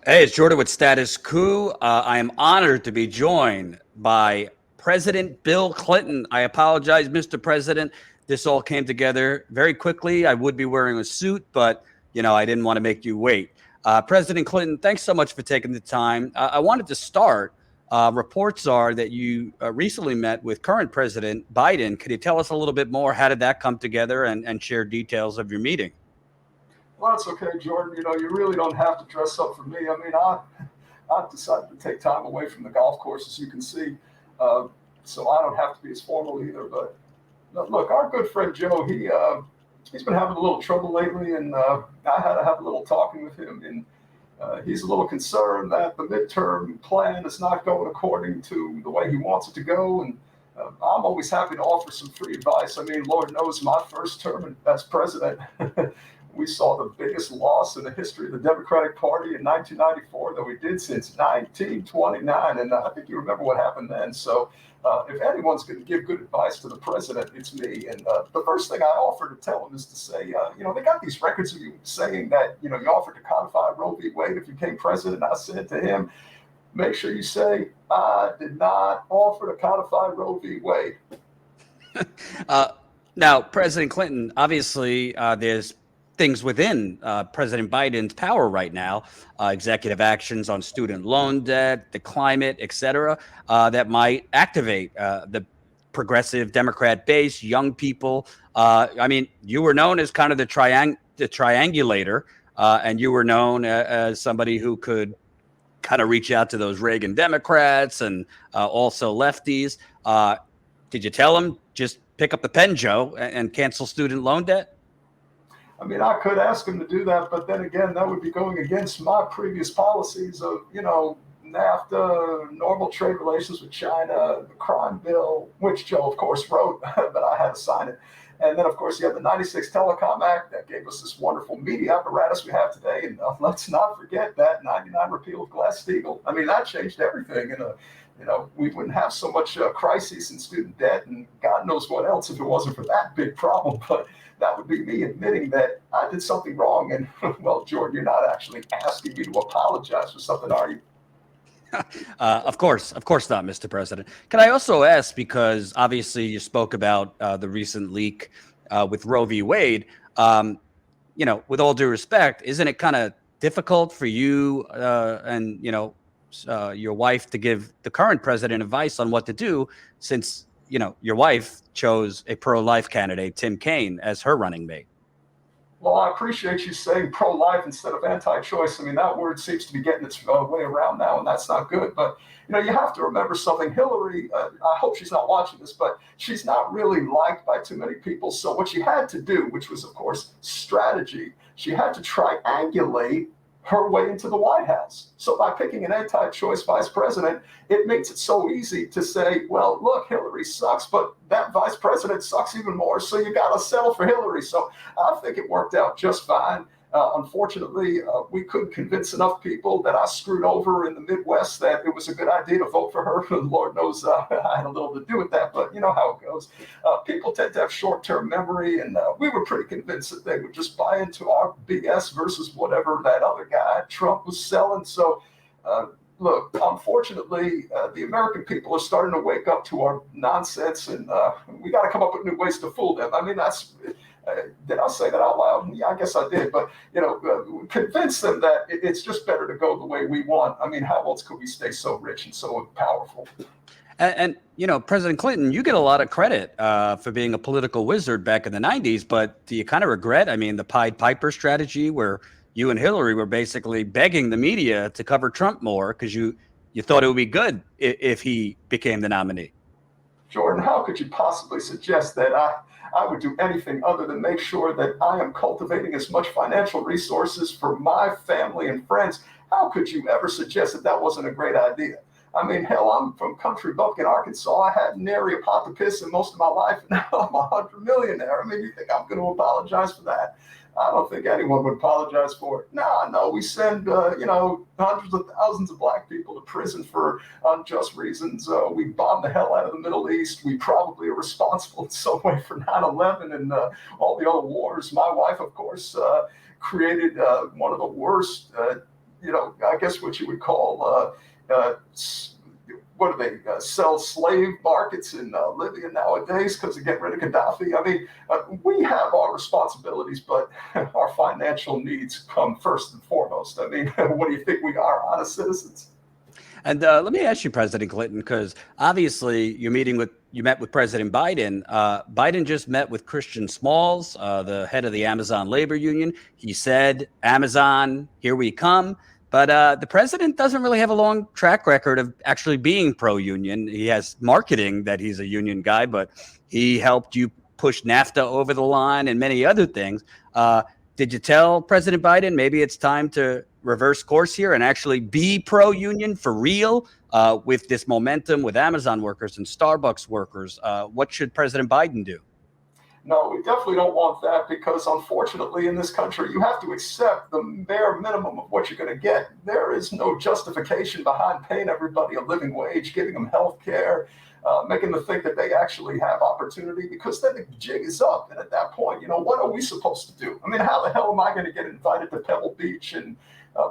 Hey, it's Jordan with Status Coup. I am honored to be joined by President Bill Clinton. I apologize, Mr. President. This all came together very quickly. I would be wearing a suit, but I didn't want to make you wait. President Clinton, thanks so much for taking the time. I wanted to start. Reports are that you recently met with current President Biden. Could you tell us a little bit more? How did that come together and share details of your meeting? Well, that's okay, Jordan. You really don't have to dress up for me. I mean, I decided to take time away from the golf course, as you can see, so I don't have to be as formal either. But look, our good friend Joe, he's been having a little trouble lately, and I had to have a little talking with him, and he's a little concerned that the midterm plan is not going according to the way he wants it to go, and I'm always happy to offer some free advice. I mean, Lord knows my first term as president, we saw the biggest loss in the history of the Democratic Party in 1994 that we did since 1929. And I think you remember what happened then. So if anyone's going to give good advice to the president, it's me. And the first thing I offer to tell him is to say, they got these records of you saying that, you offered to codify Roe v. Wade if you became president. I said to him, make sure you say, I did not offer to codify Roe v. Wade. Now, President Clinton, obviously, there's things within President Biden's power right now, executive actions on student loan debt, the climate, et cetera, that might activate the progressive Democrat base, young people. I mean, you were known as kind of the triangulator, and you were known as somebody who could kind of reach out to those Reagan Democrats and also lefties. Did you tell them just pick up the pen, Joe, and cancel student loan debt? I mean, I could ask him to do that, but then again, that would be going against my previous policies of, NAFTA, normal trade relations with China, the crime bill, which Joe, of course, wrote, but I had to sign it. And then, of course, you have the 96 Telecom Act that gave us this wonderful media apparatus we have today. And let's not forget that 99 repeal of Glass-Steagall. I mean, that changed everything. And, we wouldn't have so much crises in student debt and God knows what else if it wasn't for that big problem. But that would be me admitting that I did something wrong. And, well, Jordan, you're not actually asking me to apologize for something, are you? Of course not, Mr. President. Can I also ask, because obviously you spoke about the recent leak with Roe v. Wade, with all due respect, isn't it kind of difficult for you and, your wife to give the current president advice on what to do since, your wife chose a pro-life candidate, Tim Kaine, as her running mate? Well, I appreciate you saying pro-life instead of anti-choice. I mean, that word seems to be getting its way around now, and that's not good. But, you have to remember something. Hillary, I hope she's not watching this, but she's not really liked by too many people. So what she had to do, which was, of course, strategy, she had to triangulate her way into the White House. So by picking an anti-choice vice president, it makes it so easy to say, well, look, Hillary sucks, but that vice president sucks even more. So you got to settle for Hillary. So I think it worked out just fine. Unfortunately, we couldn't convince enough people that I screwed over in the Midwest that it was a good idea to vote for her. Lord knows I had a little to do with that, but you know how it goes. People tend to have short-term memory, and we were pretty convinced that they would just buy into our BS versus whatever that other guy, Trump, was selling. So, look, unfortunately, the American people are starting to wake up to our nonsense, and we got to come up with new ways to fool them. I mean, did I say that out loud? Yeah, I guess I did. But, convince them that it's just better to go the way we want. I mean, how else could we stay so rich and so powerful? And President Clinton, you get a lot of credit for being a political wizard back in the 90s, but do you kind of regret, the Pied Piper strategy where you and Hillary were basically begging the media to cover Trump more because you thought it would be good if he became the nominee? Jordan, how could you possibly suggest that I would do anything other than make sure that I am cultivating as much financial resources for my family and friends? How could you ever suggest that that wasn't a great idea? I mean, hell, I'm from country bumpkin, Arkansas. I had nary a pot to piss in most of my life, and now I'm a $100 millionaire. I mean, you think I'm going to apologize for that? I don't think anyone would apologize for it. No, we send, hundreds of thousands of black people to prison for unjust reasons. We bombed the hell out of the Middle East. We probably are responsible in some way for 9/11 and all the other wars. My wife, of course, created one of the worst I guess what you would call, what do they sell slave markets in Libya nowadays because of getting rid of Gaddafi? I mean, we have our responsibilities, but our financial needs come first and foremost. I mean, what do you think we are, honest citizens? And let me ask you, President Clinton, because obviously you met with President Biden. Biden just met with Christian Smalls, the head of the Amazon labor union. He said, Amazon, here we come. But the president doesn't really have a long track record of actually being pro-union. He has marketing that he's a union guy, but he helped you push NAFTA over the line and many other things. Did you tell President Biden maybe it's time to reverse course here and actually be pro-union for real with this momentum with Amazon workers and Starbucks workers? What should President Biden do? No, we definitely don't want that because unfortunately in this country, you have to accept the bare minimum of what you're going to get. There is no justification behind paying everybody a living wage, giving them health care, making them think that they actually have opportunity, because then the jig is up. And at that point, what are we supposed to do? I mean, how the hell am I going to get invited to Pebble Beach and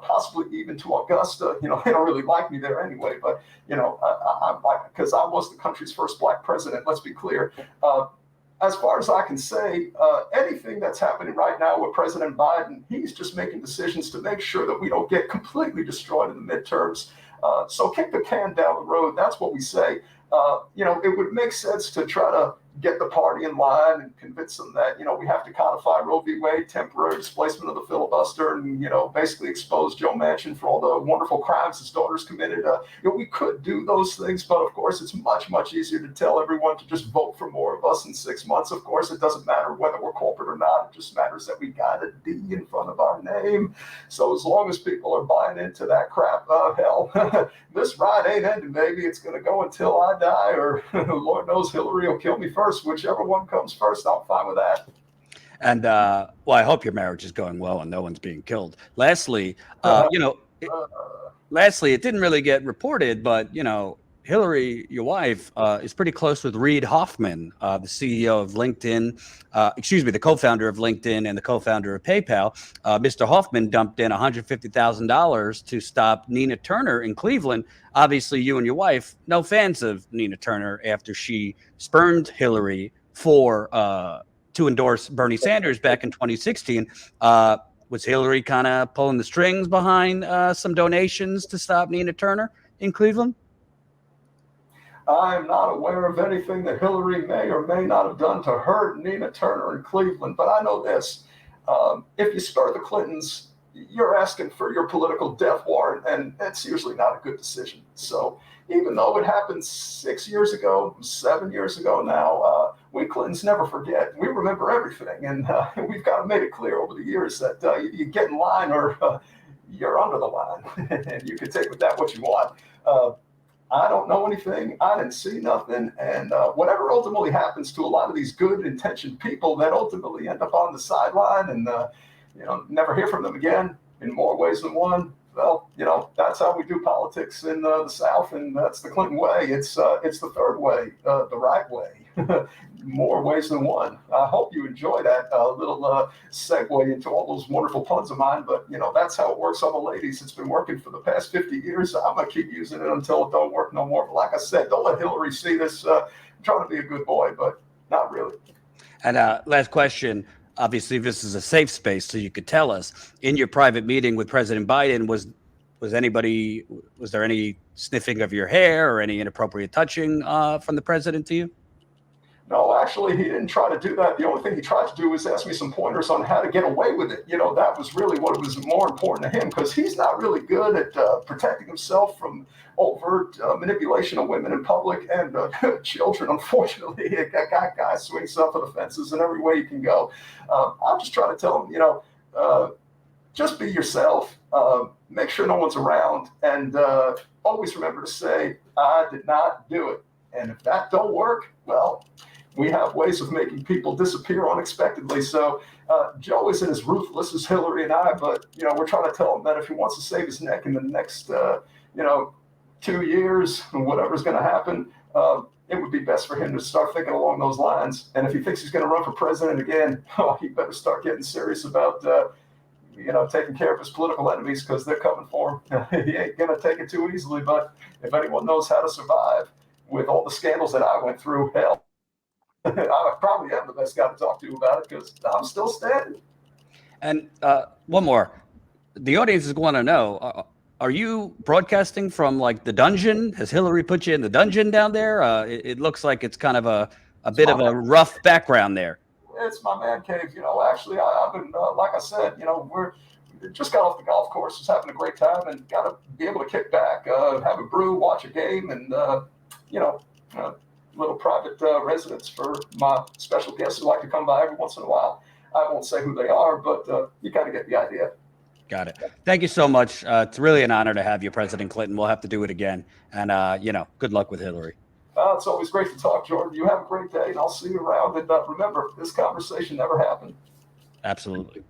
possibly even to Augusta? They don't really like me there anyway, but, because I was the country's first black president, let's be clear. As far as I can say, anything that's happening right now with President Biden, he's just making decisions to make sure that we don't get completely destroyed in the midterms. So kick the can down the road. That's what we say. It would make sense to try to get the party in line and convince them that, we have to codify Roe v. Wade, temporary displacement of the filibuster, and, basically expose Joe Manchin for all the wonderful crimes his daughter's committed. We could do those things, but of course, it's much, much easier to tell everyone to just vote for more of us in 6 months. Of course, it doesn't matter whether we're corporate or not. It just matters that we got a D in front of our name. So as long as people are buying into that crap, hell, this ride ain't ending, baby. It's going to go until I die, or Lord knows Hillary will kill me first. Whichever one comes first, I'm fine with that. And I hope your marriage is going well and no one's being killed. Lastly, it didn't really get reported, but Hillary, your wife, is pretty close with Reid Hoffman, the CEO of LinkedIn, the co-founder of LinkedIn and the co-founder of PayPal. Mr. Hoffman dumped in $150,000 to stop Nina Turner in Cleveland. Obviously, you and your wife, no fans of Nina Turner after she spurned Hillary to endorse Bernie Sanders back in 2016. Was Hillary kind of pulling the strings behind some donations to stop Nina Turner in Cleveland? I'm not aware of anything that Hillary may or may not have done to hurt Nina Turner in Cleveland, but I know this. If you spur the Clintons, you're asking for your political death warrant, and that's usually not a good decision. So even though it happened 6 years ago, 7 years ago now, we Clintons never forget. We remember everything, and we've got to make it clear over the years that you get in line or you're under the line, and you can take with that what you want. I don't know anything. I didn't see nothing. And whatever ultimately happens to a lot of these good intentioned people that ultimately end up on the sideline and, never hear from them again in more ways than one. Well, that's how we do politics in the South. And that's the Clinton way. It's the third way, the right way. More ways than one. I hope you enjoy that little segue into all those wonderful puns of mine. But, that's how it works on the ladies. It's been working for the past 50 years. I'm going to keep using it until it don't work no more. But like I said, don't let Hillary see this. I'm trying to be a good boy, but not really. And last question. Obviously, this is a safe space, so you could tell us, in your private meeting with President Biden, was there any sniffing of your hair or any inappropriate touching from the president to you? No, actually, he didn't try to do that. The only thing he tried to do was ask me some pointers on how to get away with it. That was really what was more important to him, because he's not really good at protecting himself from overt manipulation of women in public and children. Unfortunately, that guy swings up for the fences in every way he can go. I'm just trying to tell him, just be yourself. Make sure no one's around, and always remember to say, I did not do it. And if that don't work, well, we have ways of making people disappear unexpectedly. So Joe isn't as ruthless as Hillary and I, but, we're trying to tell him that if he wants to save his neck in the next, 2 years, whatever's going to happen, it would be best for him to start thinking along those lines. And if he thinks he's going to run for president again, he better start getting serious about taking care of his political enemies because they're coming for him. He ain't going to take it too easily. But if anyone knows how to survive with all the scandals that I went through, hell, I probably am the best guy to talk to about it because I'm still standing. And one more. The audience is going to know, are you broadcasting from like the dungeon? Has Hillary put you in the dungeon down there? It looks like it's kind of a bit of a rough background there. It's my man cave. Actually, I've been, like I said, we're just got off the golf course, just having a great time, and got to be able to kick back, have a brew, watch a game, and, little private residence for my special guests who like to come by every once in a while. I won't say who they are, but you kind of get the idea. Got it. Thank you so much. It's really an honor to have you, President Clinton. We'll have to do it again. And, good luck with Hillary. It's always great to talk, Jordan. You have a great day, and I'll see you around. And remember, this conversation never happened. Absolutely.